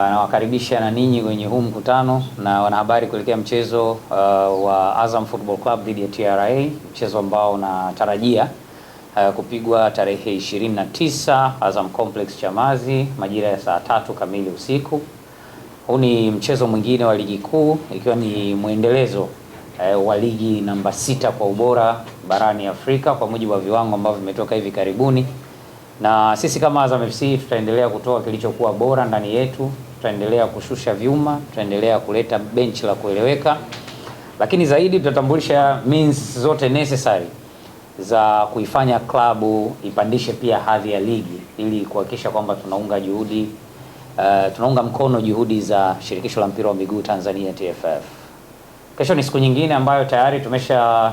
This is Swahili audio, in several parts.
Nawakaribisha na ninyi kwenye huu mkutano na wanahabari kuelekea mchezo wa Azam Football Club dhidi ya TRA, mchezo ambao unatarajia kupigwa tarehe 29 Azam Complex Chamazi majira ya saa 3 kamili usiku. Huu ni mchezo mwingine wa ligi kuu ikiwa ni mwendelezo wa ligi namba 6 kwa ubora barani Afrika kwa mujibu wa viwango ambavyo vimetoka hivi karibuni. Na sisi kama Azam FC tutaendelea kutoa kilichokuwa bora ndani yetu, tutaendelea kushusha vyuma, tutaendelea kuleta benchi la kueleweka, lakini zaidi tutatambulisha means zote necessary za kuifanya klabu ipandishe pia hadhi ya ligi ili kuhakikisha kwamba tunaunga mkono juhudi za shirikisho la mpira wa miguu Tanzania TFF. Kesho ni siku nyingine ambayo tayari tumesha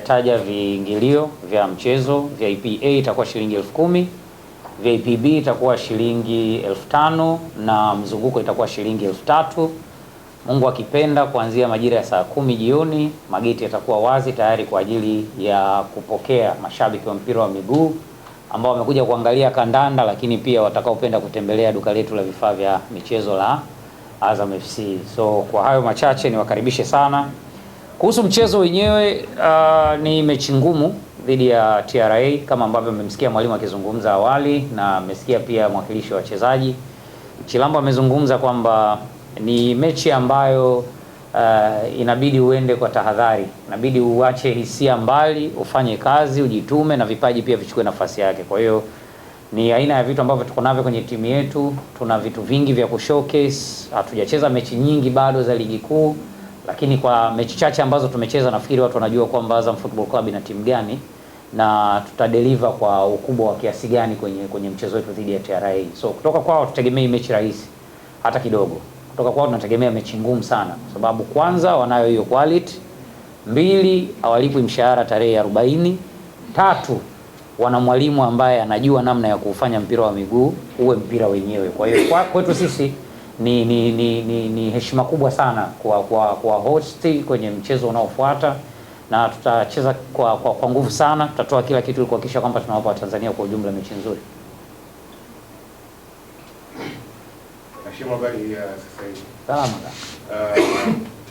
taja viingilio vya mchezo. VIP A itakuwa shilingi 10,000, VIP B itakuwa shilingi 5,000 na mzunguko itakuwa shilingi 3,000. Mungu akipenda, kuanzia majira ya saa 10 jioni mageti yatakuwa wazi tayari kwa ajili ya kupokea mashabiki wa mpira wa miguu ambao wamekuja kuangalia kandanda, lakini pia watakaopenda kutembelea duka letu la vifaa vya michezo la Azam FC. So kwa hayo machache niwakaribishe sana. Kuhusu mchezo wenyewe, ni mechi ngumu dhidi ya TRA kama ambavyo mmemsikia mwalimu akizungumza awali na mmesikia pia mwakilishi wa wachezaji. Chilambo amezungumza kwamba ni mechi ambayo inabidi uende kwa tahadhari, inabidi uache hisia mbali, ufanye kazi, ujitume na vipaji pia vichukue nafasi yake. Kwa hiyo ni aina ya vitu ambavyo tuko navyo kwenye timu yetu. Tuna vitu vingi vya kushowcase. Hatujacheza mechi nyingi bado za ligi kuu, lakini kwa mechi chache ambazo tumecheza nafikiri watu wanajua kwamba Azam Football Club ina timu gani na tutadeliver kwa ukubwa wa kiasi gani kwenye mchezo wetu dhidi ya TRA. So kutoka kwao tutegemei mechi rahisi hata kidogo. Kutoka kwao tunategemea mechi ngumu sana, kwa sababu kwanza wanayo hiyo quality, 2 hawalipwi mshahara tarehe 40, 3 wana mwalimu ambaye anajua namna ya kufanya mpira wa miguu uwe mpira wenyewe. Kwa hiyo kwetu sisi ni heshima kubwa sana kwa host kwenye mchezo unaofuata, na tutacheza kwa nguvu sana. Tutatoa kila kitu ili kuhakikisha kwamba tunawapa Watanzania kwa ujumla mechi nzuri. Habari ya sasa hivi. Salama.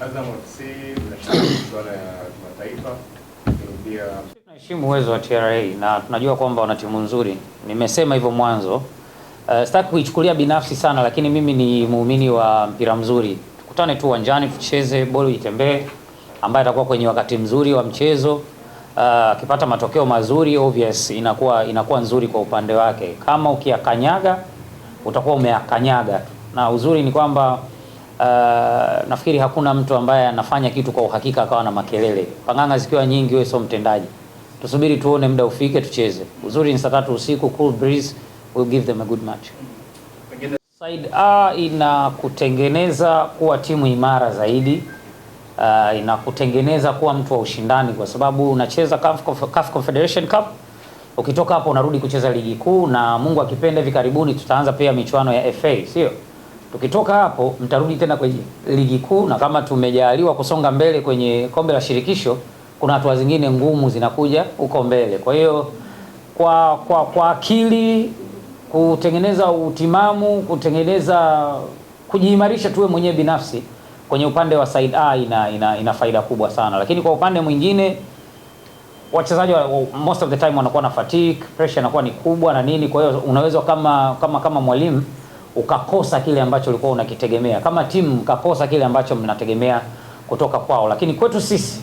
Azam FC tunashiriki masuala ya kimataifa. Pia tunaheshimu uwezo wa TRA na tunajua kwamba wana timu nzuri. Nimesema hivyo mwanzo. Sitaki kuichukulia binafsi sana, lakini mimi ni muumini wa mpira mzuri. Tukutane tu uwanjani, tucheze, boli itembee, ambaye atakuwa kwenye wakati mzuri wa mchezo akipata matokeo mazuri, obvious inakuwa nzuri kwa upande wake. Kama ukiakanyaga utakuwa umeakanyaga tu. Na uzuri ni kwamba nafikiri hakuna mtu ambaye anafanya kitu kwa uhakika akawa na makelele. Panganga zikiwa nyingi, wewe sio mtendaji. Tusubiri tuone muda ufike tucheze. Uzuri ni saa 3 usiku, cool breeze will give them a good match. Side A inakutengeneza kuwa timu imara zaidi, inakutengeneza kuwa mtu wa ushindani, kwa sababu unacheza CAF Confederation Cup, ukitoka hapo unarudi kucheza ligi kuu, na Mungu akipenda hivi karibuni tutaanza pia michuano ya FA, sio? Tukitoka hapo mtarudi tena kwenye ligi kuu, na kama tumejaliwa kusonga mbele kwenye kombe la shirikisho, kuna hatua zingine ngumu zinakuja huko mbele. Kwa hiyo kwa akili, kutengeneza utimamu, kujiimarisha tuwe mwenyewe binafsi kwenye upande wa side A ina faida kubwa sana. Lakini kwa upande mwingine wachezaji most of the time wanakuwa na fatigue, pressure inakuwa ni kubwa na nini. Kwa hiyo unaweza kama mwalimu ukakosa kile ambacho ulikuwa unakitegemea, kama timu mkakosa kile ambacho mnategemea kutoka kwao. Lakini kwetu sisi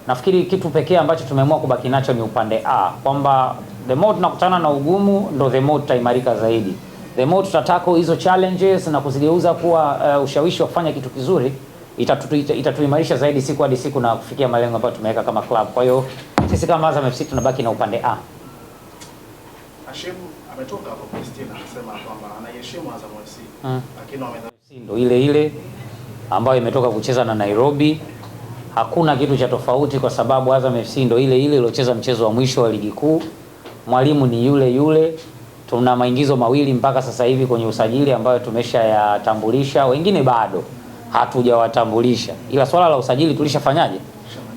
nafikiri kitu pekee ambacho tumeamua kubaki nacho ni upande A, kwamba the more tunakutana na ugumu ndo the more tutaimarika zaidi. The more tutatako hizo challenges na kuzigeuza kuwa ushawishi wa kufanya kitu kizuri, itatuimarisha zaidi siku hadi siku na kufikia malengo ambayo tumeweka kama club. Kwa hiyo sisi kama Azam FC tunabaki na upande A. Hashim ametoka hapo Palestina akasema kwamba anaheshimu Azam FC. Lakini ndio ile ambayo imetoka kucheza na Nairobi. Hakuna kitu cha tofauti, kwa sababu Azam FC ndio ile iliyocheza mchezo wa mwisho wa ligi kuu. Mwalimu ni yule. Tuna maingizo mawili mpaka sasa hivi kwenye usajili ambayo tumeshayatambulisha, wengine bado hatujawatambulisha, ila swala la usajili tulishafanyaje?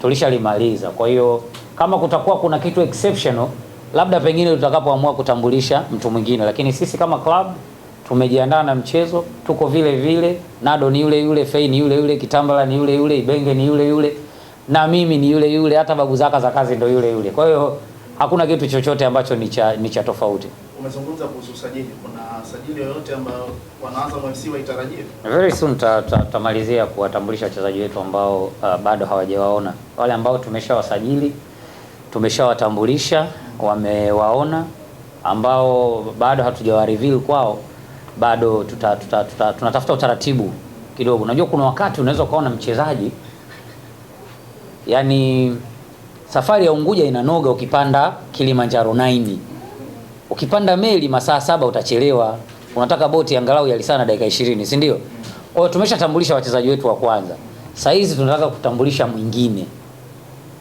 Tulishalimaliza. Kwa hiyo kama kutakuwa kuna kitu exceptional, labda pengine tutakapoamua kutambulisha mtu mwingine, lakini sisi kama club tumejiandaa na mchezo, tuko vile vile. Nado ni yule yule, Fei ni yule yule, Kitambala ni yule yule, Ibenge ni yule yule, na mimi ni yule yule, hata babu zaka za kazi ndio yule yule. Kwa hiyo hakuna kitu chochote ambacho ni cha tofauti. Umezungumza kuhusu sajili, kuna sajili yoyote ambayo wanaanza FC waitarajie? Very soon tutamalizia kuwatambulisha wachezaji wetu ambao bado hawajawaona. Wale ambao tumeshawasajili, tumeshawatambulisha, wamewaona. Ambao bado hatujawa reveal kwao, bado tunatafuta utaratibu kidogo. Unajua kuna wakati unaweza ukaona mchezaji, yani safari ya Unguja inanoga ukipanda Kilimanjaro 9. Ukipanda meli masaa 7 utachelewa. Unataka boti angalau ya lisana dakika 20, si ndio? Kwa hiyo tumeshatambulisha wachezaji wetu wa kwanza. Sasa hizi tunataka kutambulisha mwingine.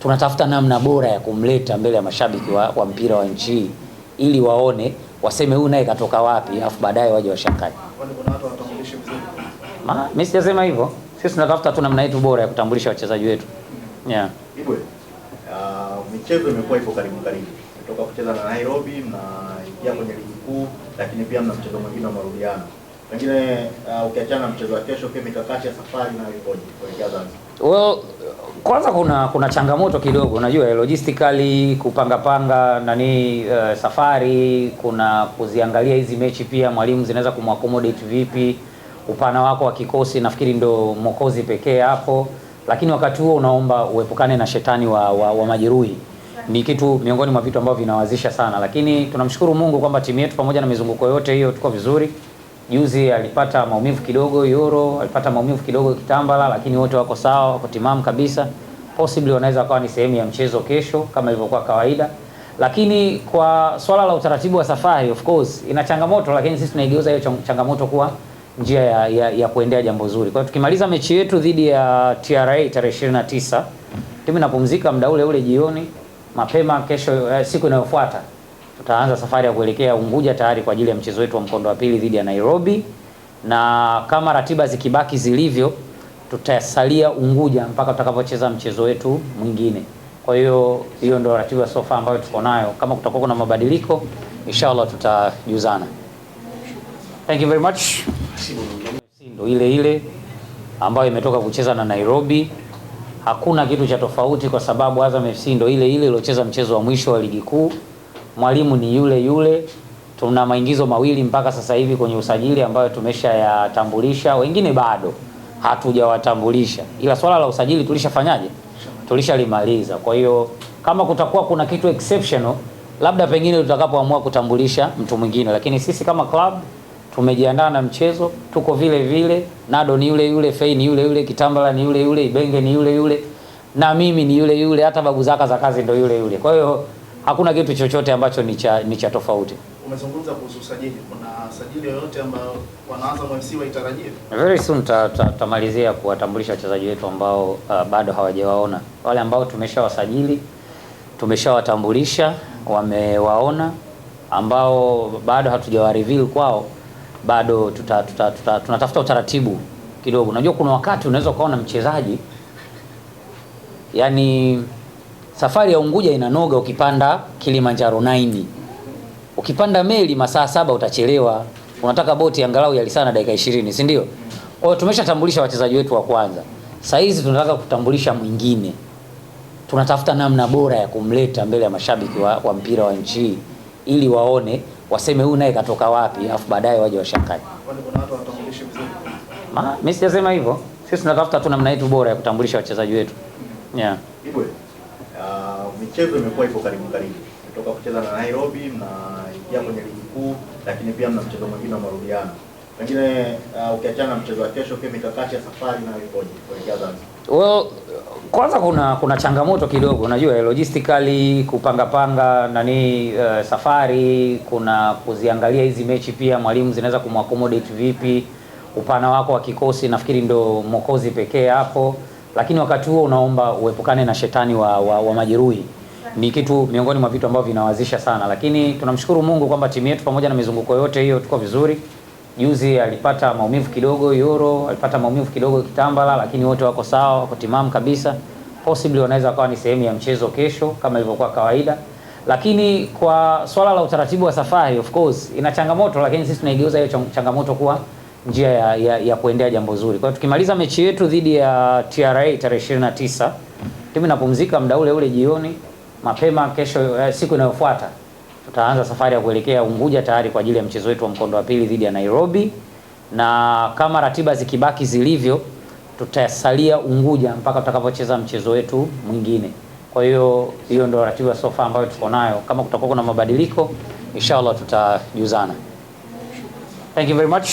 Tunatafuta namna bora ya kumleta mbele ya mashabiki wa mpira wa nchi ili waone, waseme huyu naye katoka wapi, afu baadaye waje washangae. Kwani kuna watu wanatambulisha vizuri? Mimi sijasema hivyo. Sisi tunatafuta tu namna yetu bora ya kutambulisha wachezaji wetu. Yeah. Ibwe, michezo imekuwa ipo karibu. Kutoka kucheza na Nairobi na ingia kwenye ligi kuu, lakini pia mna mchezo mwingine wa marudiano. Pengine ukiachana na mchezo wa kesho, kwa mikakati ya safari na ikoje kuelekea Zanzibar? Well, kwanza kuna changamoto kidogo, unajua logistically kupanga safari, kuna kuziangalia hizi mechi pia mwalimu zinaweza kumaccommodate vipi, upana wako wa kikosi nafikiri ndo Mwokozi pekee hapo, lakini wakati huo unaomba uepukane na shetani wa majeruhi. Ni kitu miongoni mwa vitu ambavyo vinawazisha sana, lakini tunamshukuru Mungu kwamba timu yetu pamoja na mizunguko yote hiyo tuko vizuri. Juzi alipata maumivu kidogo Yoro, alipata maumivu kidogo Kitambala, lakini wote wako sawa, wako timamu kabisa. Possibly wanaweza kuwa ni sehemu ya mchezo kesho kama ilivyokuwa kawaida. Lakini kwa swala la utaratibu wa safari, of course ina changamoto, lakini sisi tunaigeuza hiyo changamoto kuwa njia ya kuendea jambo zuri. Kwa hiyo tukimaliza mechi yetu dhidi ya TRA tarehe 29, timu inapumzika muda ule jioni, mapema kesho siku inayofuata tutaanza safari ya kuelekea Unguja tayari kwa ajili ya mchezo wetu wa mkondo wa pili dhidi ya Nairobi, na kama ratiba zikibaki zilivyo tutasalia Unguja mpaka tutakapocheza mchezo wetu mwingine. Kwa hiyo hiyo ndio ratiba sofa ambayo tuko nayo. Kama kutakuwa kuna mabadiliko inshallah tutajuzana. Thank you very much. Ndio ile ambayo imetoka kucheza na Nairobi. Hakuna kitu cha tofauti kwa sababu Azam FC ndio ile iliyocheza mchezo wa mwisho wa ligi kuu. Mwalimu ni yule yule. Tuna maingizo mawili mpaka sasa hivi kwenye usajili ambayo tumeshayatambulisha, wengine bado hatujawatambulisha. Ila swala la usajili tulishafanyaje? Tulishalimaliza. Kwa hiyo kama kutakuwa kuna kitu exceptional, labda pengine tutakapoamua kutambulisha mtu mwingine, lakini sisi kama club tumejiandaa na mchezo, tuko vile vile. Nado ni yule yule, Fei ni yule yule, Kitambala ni yule yule, Ibenge ni yule yule, na mimi ni yule yule, hata babu zaka za kazi ndio yule yule. Kwa hiyo hakuna kitu chochote ambacho ni cha tofauti. Umezungumza kuhusu sajili, kuna sajili yoyote ambayo wanaanza FC waitarajie? Very soon tutamalizia kuwatambulisha wachezaji wetu ambao bado hawajawaona. Wale ambao tumeshawasajili, tumeshawatambulisha, wamewaona. Ambao bado hatujawa reveal kwao, bado tunatafuta utaratibu kidogo. Unajua kuna wakati unaweza ukaona mchezaji, yani safari ya Unguja inanoga ukipanda Kilimanjaro 9. Ukipanda meli masaa 7 utachelewa. Unataka boti angalau ya lisana dakika 20, si ndio? Kwa hiyo tumeshatambulisha wachezaji wetu wa kwanza. Sasa hizi tunataka kutambulisha mwingine. Tunatafuta namna bora ya kumleta mbele ya mashabiki wa mpira wa nchi ili waone, waseme huyu naye katoka wapi, afu baadaye waje washangae. Kwani kuna watu wanatambulisha vizuri? Mimi sijasema hivyo. Sisi tunatafuta tu namna yetu bora ya kutambulisha wachezaji wetu. Yeah. Ibwe, michezo imekuwa ipo karibu. Kutoka kucheza na Nairobi na ingia kwenye ligi kuu, lakini pia mna mchezo mwingine wa marudiano. Pengine ukiachana na mchezo wa kesho, kwa mikakati ya safari na ikoje kuelekea Zanzibar? Well, kwanza kuna changamoto kidogo, unajua logistically kupanga safari, kuna kuziangalia hizi mechi pia mwalimu zinaweza kumaccommodate vipi, upana wako wa kikosi nafikiri ndo Mwokozi pekee hapo, lakini wakati huo unaomba uepukane na shetani wa majeruhi. Ni kitu miongoni mwa vitu ambavyo vinawazisha sana, lakini tunamshukuru Mungu kwamba timu yetu pamoja na mizunguko yote hiyo tuko vizuri. Juzi alipata maumivu kidogo Yoro, alipata maumivu kidogo Kitambala, lakini wote wako sawa, wako timamu kabisa. Possibly wanaweza kuwa ni sehemu ya mchezo kesho kama ilivyokuwa kawaida. Lakini kwa swala la utaratibu wa safari, of course ina changamoto, lakini sisi tunaigeuza hiyo changamoto kuwa njia ya kuendea jambo zuri. Kwa hiyo tukimaliza mechi yetu dhidi ya TRA tarehe 29, timu inapumzika muda ule ule jioni, mapema kesho siku inayofuata tutaanza safari ya kuelekea Unguja tayari kwa ajili ya mchezo wetu wa mkondo wa pili dhidi ya Nairobi, na kama ratiba zikibaki zilivyo tutasalia Unguja mpaka tutakapocheza mchezo wetu mwingine. Kwa hiyo hiyo ndio ratiba sofa ambayo tuko nayo. Kama kutakuwa kuna mabadiliko inshallah tutajuzana. Thank you very much.